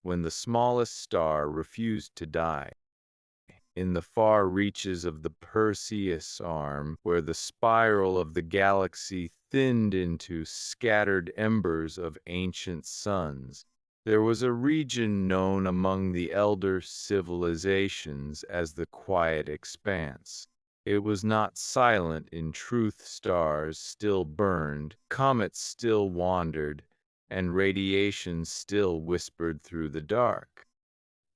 when the smallest star refused to die. In the far reaches of the Perseus arm, where the spiral of the galaxy thinned into scattered embers of ancient suns, there was a region known among the elder civilizations as the Quiet Expanse. It was not silent in truth. Stars still burned, comets still wandered, and radiation still whispered through the dark.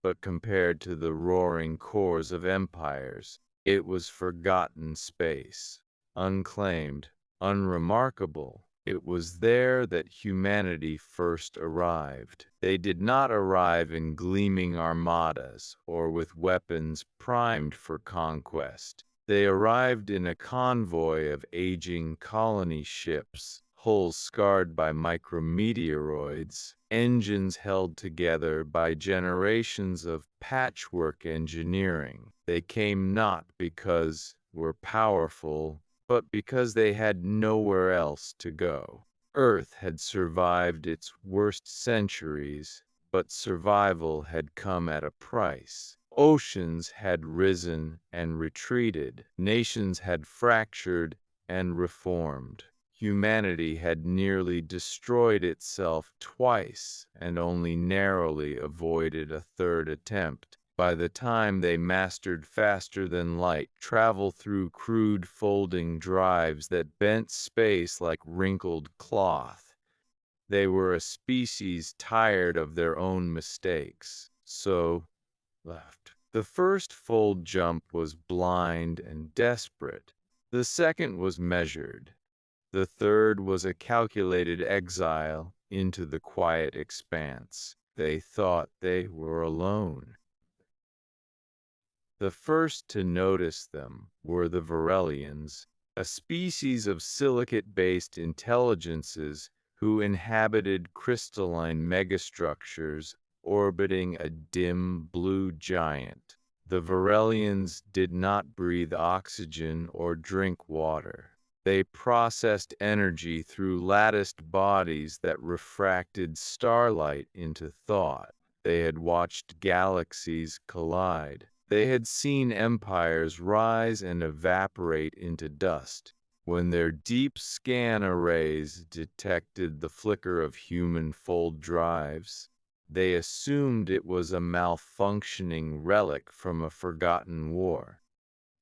But compared to the roaring cores of empires, it was forgotten space, unclaimed, unremarkable. It was there that humanity first arrived. They did not arrive in gleaming armadas or with weapons primed for conquest. They arrived in a convoy of aging colony ships, hulls scarred by micrometeoroids, engines held together by generations of patchwork engineering. They came not because were powerful, but because they had nowhere else to go. Earth had survived its worst centuries, but survival had come at a price. Oceans had risen and retreated. Nations had fractured and reformed. Humanity had nearly destroyed itself twice and only narrowly avoided a third attempt. By the time they mastered faster-than-light travel through crude folding drives that bent space like wrinkled cloth, they were a species tired of their own mistakes, so left. The first fold jump was blind and desperate. The second was measured. The third was a calculated exile into the quiet expanse. They thought they were alone. The first to notice them were the Virellians, a species of silicate-based intelligences who inhabited crystalline megastructures orbiting a dim blue giant. The Virellians did not breathe oxygen or drink water. They processed energy through latticed bodies that refracted starlight into thought. They had watched galaxies collide. They had seen empires rise and evaporate into dust. When their deep scan arrays detected the flicker of human fold drives, they assumed it was a malfunctioning relic from a forgotten war.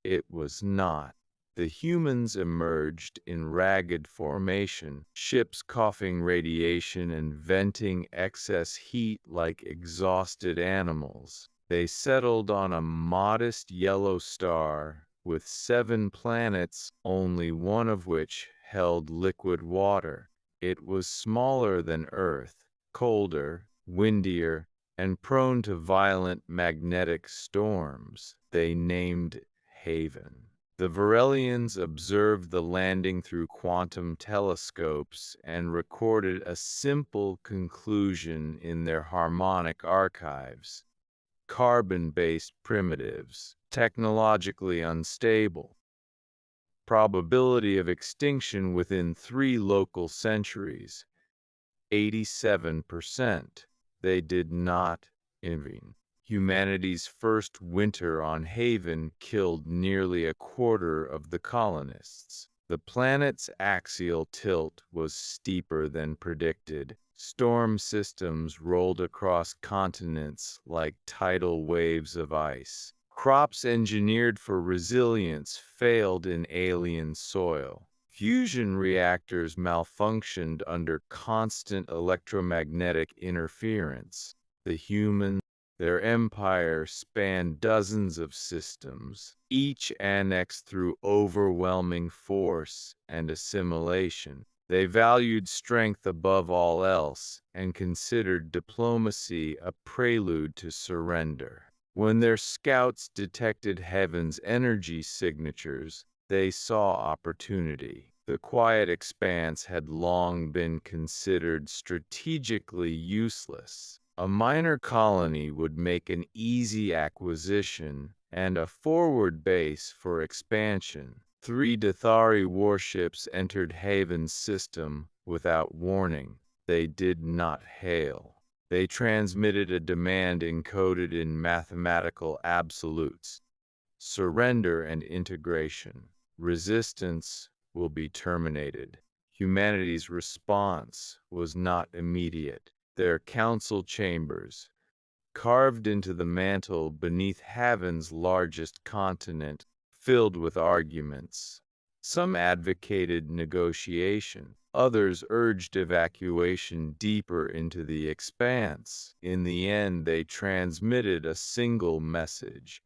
It was not. The humans emerged in ragged formation, ships coughing radiation and venting excess heat like exhausted animals. They settled on a modest yellow star with 7 planets, only one of which held liquid water. It was smaller than Earth, colder, windier, and prone to violent magnetic storms. They named it Haven. The Virellians observed the landing through quantum telescopes and recorded a simple conclusion in their harmonic archives: carbon-based primitives, technologically unstable, probability of extinction within 3 local centuries, 87%. They did not intervene. Humanity's first winter on Haven killed nearly a quarter of the colonists. The planet's axial tilt was steeper than predicted. Storm systems rolled across continents like tidal waves of ice. Crops engineered for resilience failed in alien soil. Fusion reactors malfunctioned under constant electromagnetic interference. The humans, their empire spanned dozens of systems, each annexed through overwhelming force and assimilation. They valued strength above all else and considered diplomacy a prelude to surrender. When their scouts detected Heaven's energy signatures, they saw opportunity. The Quiet Expanse had long been considered strategically useless. A minor colony would make an easy acquisition and a forward base for expansion. 3 Dathari warships entered Haven's system without warning. They did not hail. They transmitted a demand encoded in mathematical absolutes: surrender and integration. Resistance will be terminated. Humanity's response was not immediate. Their council chambers, carved into the mantle beneath heaven's largest continent, filled with arguments. Some advocated negotiation, others urged evacuation deeper into the expanse. In the end, they transmitted a single message: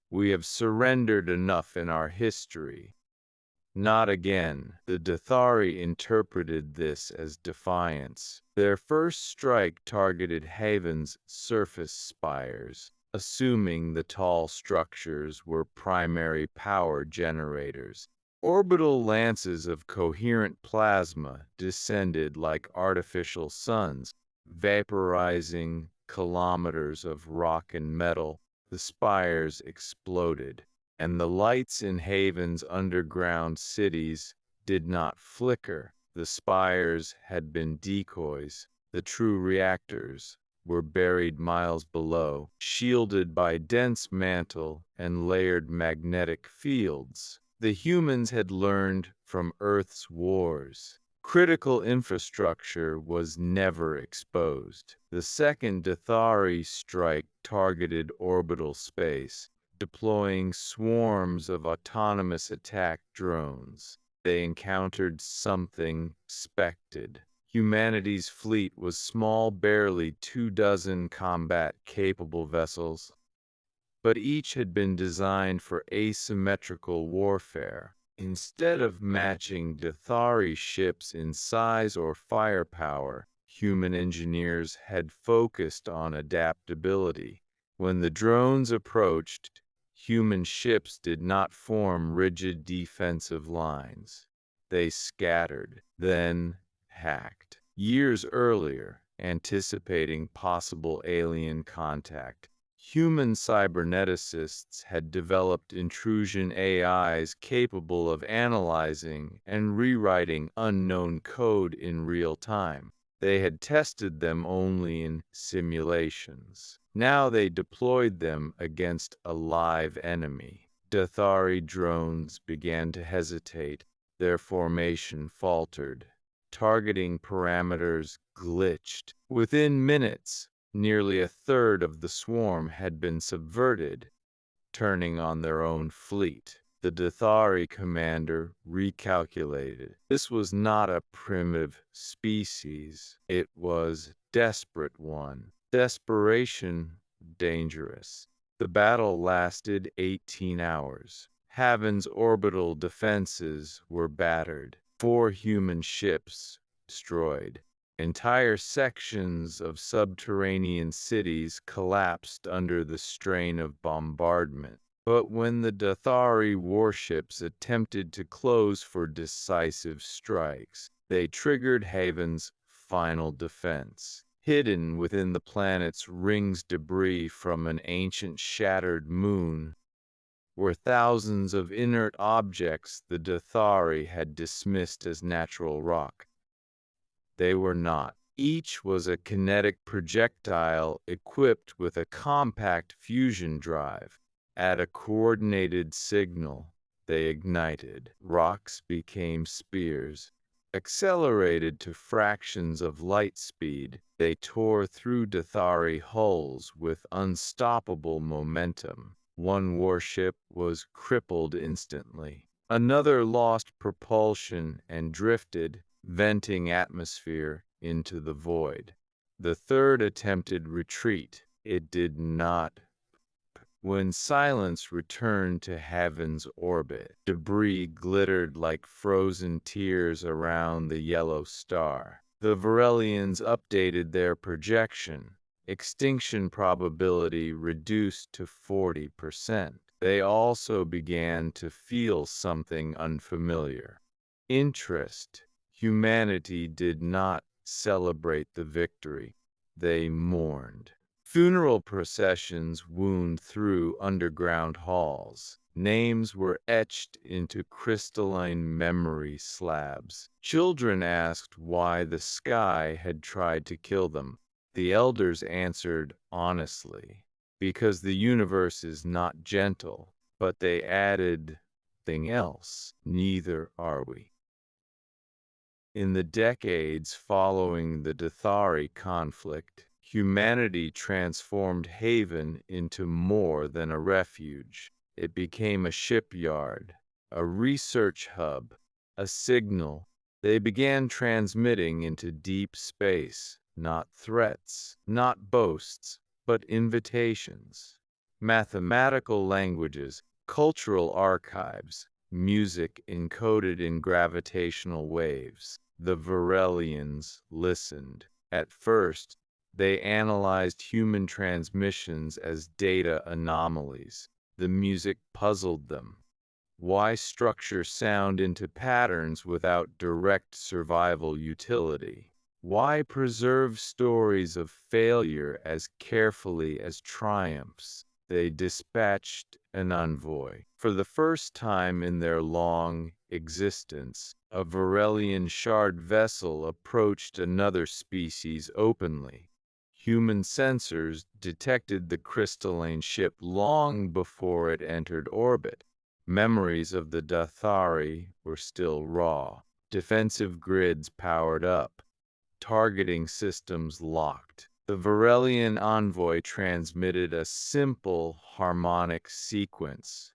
we have surrendered enough in our history. Not again. The Dathari interpreted this as defiance. Their first strike targeted Haven's surface spires, assuming the tall structures were primary power generators. Orbital lances of coherent plasma descended like artificial suns, vaporizing kilometers of rock and metal. The spires exploded, and the lights in Haven's underground cities did not flicker. The spires had been decoys. The true reactors were buried miles below, shielded by dense mantle and layered magnetic fields. The humans had learned from Earth's wars. Critical infrastructure was never exposed. The second Dathari strike targeted orbital space, deploying swarms of autonomous attack drones. They encountered something expected. Humanity's fleet was small, barely 24 combat-capable vessels, but each had been designed for asymmetrical warfare. Instead of matching Dathari ships in size or firepower, human engineers had focused on adaptability. When the drones approached, human ships did not form rigid defensive lines. They scattered, then hacked. Years earlier, anticipating possible alien contact, human cyberneticists had developed intrusion AIs capable of analyzing and rewriting unknown code in real time. They had tested them only in simulations. Now they deployed them against a live enemy. Dathari drones began to hesitate. Their formation faltered. Targeting parameters glitched. Within minutes, nearly a third of the swarm had been subverted, turning on their own fleet. The Dathari commander recalculated. This was not a primitive species. It was desperate one. Desperation, dangerous. The battle lasted 18 hours. Haven's orbital defenses were battered. 4 human ships destroyed. Entire sections of subterranean cities collapsed under the strain of bombardment. But when the Dathari warships attempted to close for decisive strikes, they triggered Haven's final defense. Hidden within the planet's rings, debris from an ancient shattered moon were thousands of inert objects the Dathari had dismissed as natural rock. They were not. Each was a kinetic projectile equipped with a compact fusion drive. At a coordinated signal, they ignited. Rocks became spears. Accelerated to fractions of light speed, they tore through Dathari hulls with unstoppable momentum. One warship was crippled instantly. Another lost propulsion and drifted, venting atmosphere into the void. The third attempted retreat. It did not. When silence returned to Heaven's orbit, debris glittered like frozen tears around the yellow star. The Virellians updated their projection. Extinction probability reduced to 40%. They also began to feel something unfamiliar. Interest. Humanity did not celebrate the victory. They mourned. Funeral processions wound through underground halls. Names were etched into crystalline memory slabs. Children asked why the sky had tried to kill them. The elders answered honestly, because the universe is not gentle, but they added, "Thing else, neither are we." In the decades following the Dathari conflict, humanity transformed Haven into more than a refuge. It became a shipyard, a research hub, a signal. They began transmitting into deep space, not threats, not boasts, but invitations. Mathematical languages, cultural archives, music encoded in gravitational waves. The Virellians listened. At first, they analyzed human transmissions as data anomalies. The music puzzled them. Why structure sound into patterns without direct survival utility? Why preserve stories of failure as carefully as triumphs? They dispatched an envoy. For the first time in their long existence, a Virelian shard vessel approached another species openly. Human sensors detected the crystalline ship long before it entered orbit. Memories of the Dathari were still raw. Defensive grids powered up. Targeting systems locked. The Virelian envoy transmitted a simple harmonic sequence.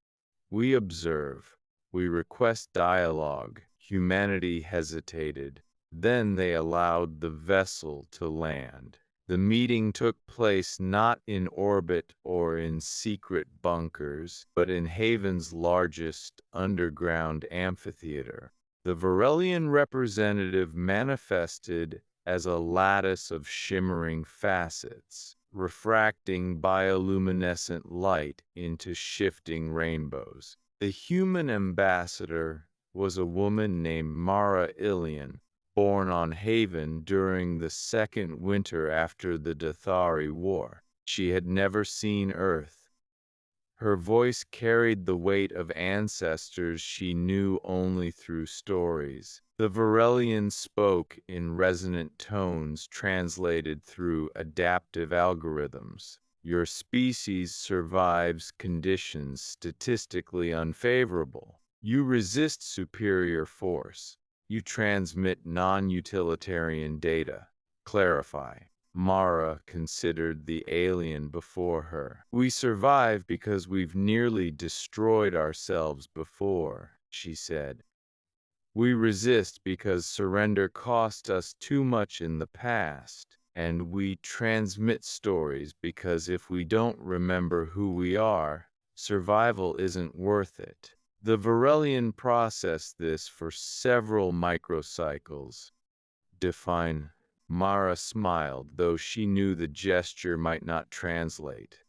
"We observe. We request dialogue." Humanity hesitated. Then they allowed the vessel to land. The meeting took place not in orbit or in secret bunkers, but in Haven's largest underground amphitheater. The Virelian representative manifested as a lattice of shimmering facets, refracting bioluminescent light into shifting rainbows. The human ambassador was a woman named Mara Ilian, born on Haven during the second winter after the Dathari War. She had never seen Earth. Her voice carried the weight of ancestors she knew only through stories. The Virelians spoke in resonant tones translated through adaptive algorithms. "Your species survives conditions statistically unfavorable. You resist superior force. You transmit non-utilitarian data. Clarify." Mara considered the alien before her. "We survive because we've nearly destroyed ourselves before," she said. "We resist because surrender cost us too much in the past. And we transmit stories because if we don't remember who we are, survival isn't worth it." The Virelian processed this for several microcycles. "Define." Mara smiled, though she knew the gesture might not translate.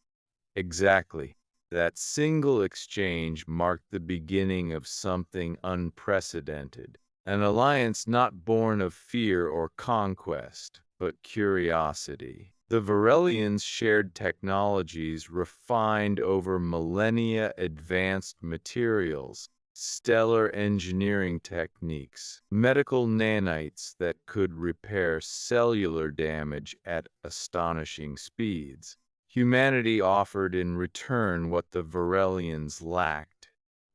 Exactly. That single exchange marked the beginning of something unprecedented. An alliance not born of fear or conquest, but curiosity. The Virelians shared technologies refined over millennia, advanced materials, stellar engineering techniques, medical nanites that could repair cellular damage at astonishing speeds. Humanity offered in return what the Virelians lacked: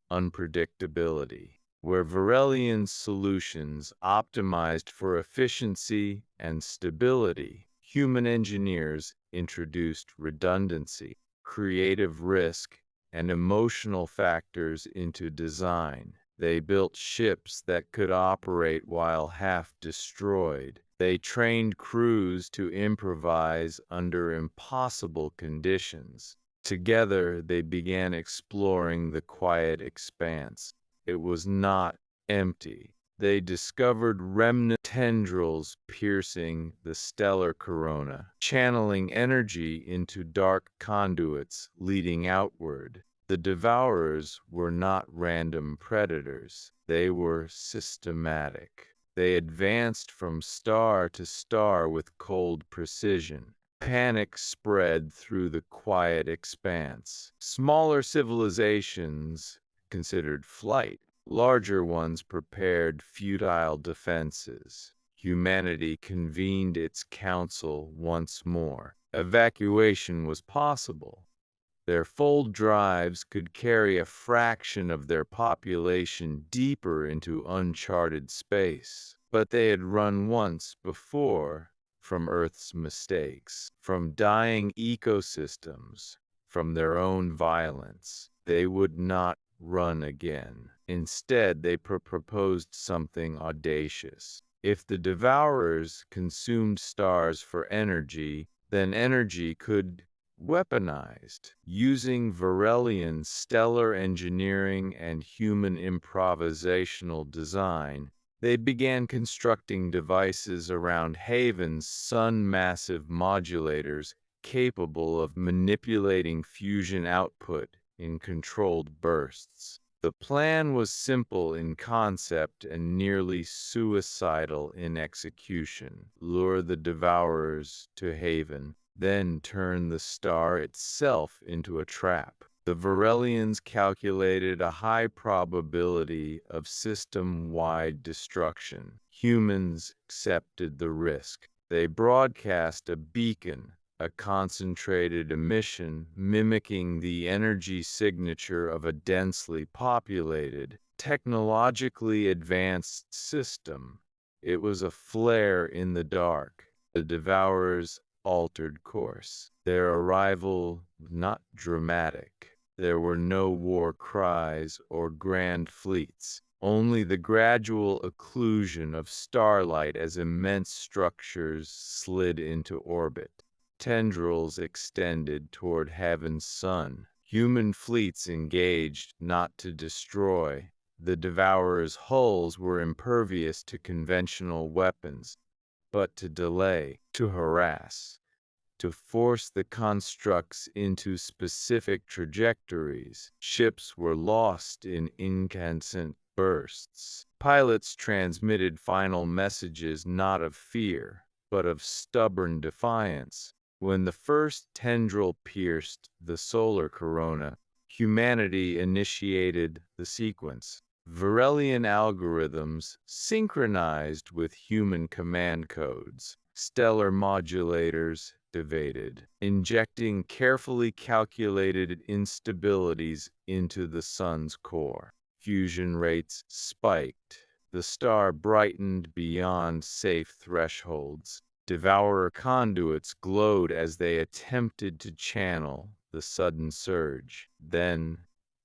unpredictability. Where Virelian solutions optimized for efficiency and stability, human engineers introduced redundancy, creative risk, and emotional factors into design. They built ships that could operate while half destroyed. They trained crews to improvise under impossible conditions. Together, they began exploring the Quiet Expanse. It was not empty. They discovered remnant tendrils piercing the stellar corona, channeling energy into dark conduits leading outward. The Devourers were not random predators. They were systematic. They advanced from star to star with cold precision. Panic spread through the Quiet Expanse. Smaller civilizations considered flight. Larger ones prepared futile defenses. humanity convened its council once more. Evacuation was possible. Their fold drives could carry a fraction of their population deeper into uncharted space. But they had run once before, from Earth's mistakes, from dying ecosystems, from their own violence. They would not run again. Instead, they proposed something audacious. If the Devourers consumed stars for energy, then energy could weaponized. Using Virellian stellar engineering and human improvisational design, they began constructing devices around Haven's sun massive modulators capable of manipulating fusion output in controlled bursts. The plan was simple in concept and nearly suicidal in execution. Lure the Devourers to Haven, then turn the star itself into a trap. The Virellians calculated a high probability of system-wide destruction. Humans accepted the risk. They broadcast a beacon, a concentrated emission mimicking the energy signature of a densely populated, technologically advanced system. It was a flare in the dark. The Devourers altered course. Their arrival not dramatic. There were no war cries or grand fleets, only the gradual occlusion of starlight as immense structures slid into orbit. Tendrils extended toward heaven's sun. Human fleets engaged not to destroy. The Devourers' hulls were impervious to conventional weapons, but to delay, to harass, to force the constructs into specific trajectories. Ships were lost in incandescent bursts. Pilots transmitted final messages not of fear, but of stubborn defiance. When the first tendril pierced the solar corona, humanity initiated the sequence. Virelian algorithms synchronized with human command codes. Stellar modulators activated, injecting carefully calculated instabilities into the sun's core. Fusion rates spiked. The star brightened beyond safe thresholds. Devourer conduits glowed as they attempted to channel the sudden surge, then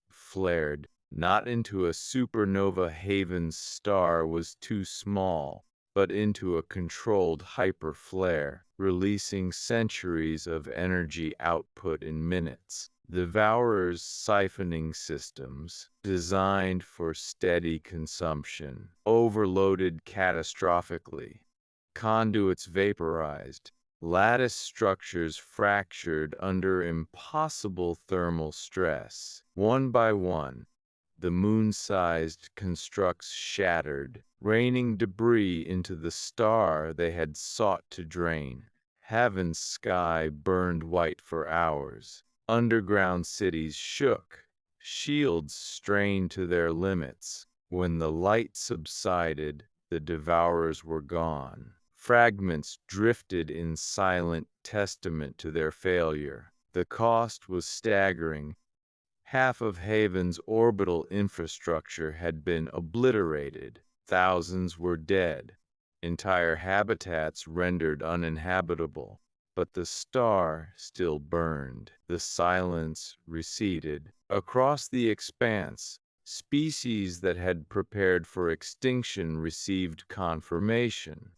flared. Not into a supernova. Haven's star was too small, but into a controlled hyperflare, releasing centuries of energy output in minutes. Devourers' siphoning systems, designed for steady consumption, overloaded catastrophically. Conduits vaporized, lattice structures fractured under impossible thermal stress. One by one, the moon-sized constructs shattered, raining debris into the star they had sought to drain. Heaven's sky burned white for hours. Underground cities shook, shields strained to their limits. When the light subsided, the Devourers were gone. Fragments drifted in silent testament to their failure. The cost was staggering. Half of Haven's orbital infrastructure had been obliterated. Thousands were dead. Entire habitats rendered uninhabitable. But the star still burned. The silence receded. Across the expanse, species that had prepared for extinction received confirmation.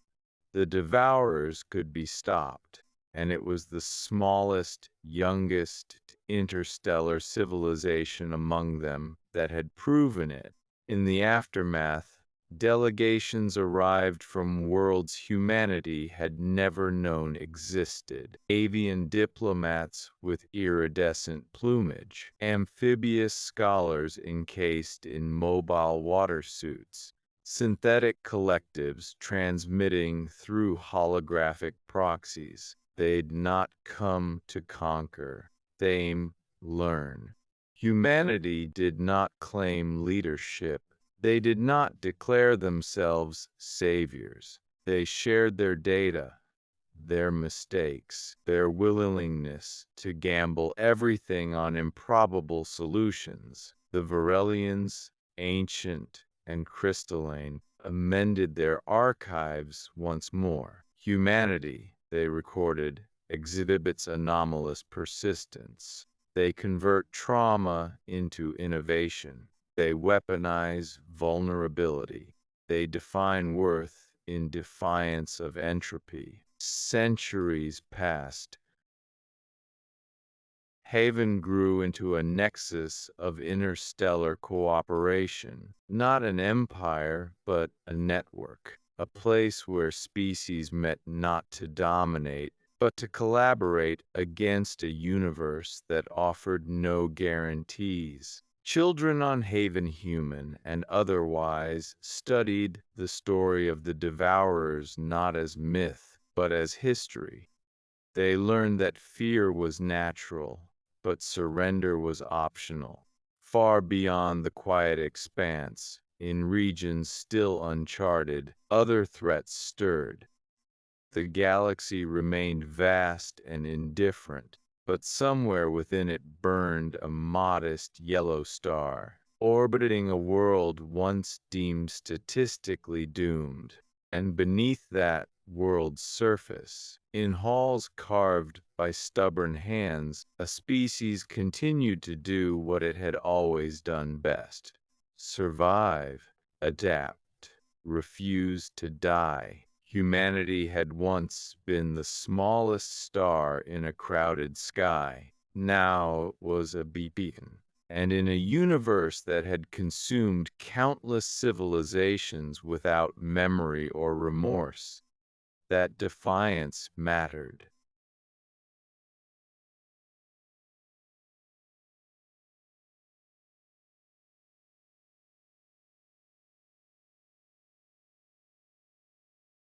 The Devourers could be stopped, and it was the smallest, youngest interstellar civilization among them that had proven it. In the aftermath, delegations arrived from worlds humanity had never known existed. Avian diplomats with iridescent plumage, amphibious scholars encased in mobile water suits, synthetic collectives transmitting through holographic proxies. They'd not come to conquer. They learn. Humanity did not claim leadership. They did not declare themselves saviors. They shared their data, their mistakes, their willingness to gamble everything on improbable solutions. The Virellians, ancient and crystalline, amended their archives once more. Humanity, they recorded, exhibits anomalous persistence. They convert trauma into innovation. They weaponize vulnerability. They define worth in defiance of entropy. Centuries passed. Haven grew into a nexus of interstellar cooperation, not an empire, but a network, a place where species met not to dominate, but to collaborate against a universe that offered no guarantees. Children on Haven, human and otherwise, studied the story of the Devourers not as myth, but as history. They learned that fear was natural, but surrender was optional. Far beyond the quiet expanse, in regions still uncharted, other threats stirred. The galaxy remained vast and indifferent, but somewhere within it burned a modest yellow star, orbiting a world once deemed statistically doomed. And beneath that world's surface, in halls carved by stubborn hands, a species continued to do what it had always done best: survive, adapt, refuse to die. Humanity had once been the smallest star in a crowded sky. Now it was a beacon. And in a universe that had consumed countless civilizations without memory or remorse, that defiance mattered.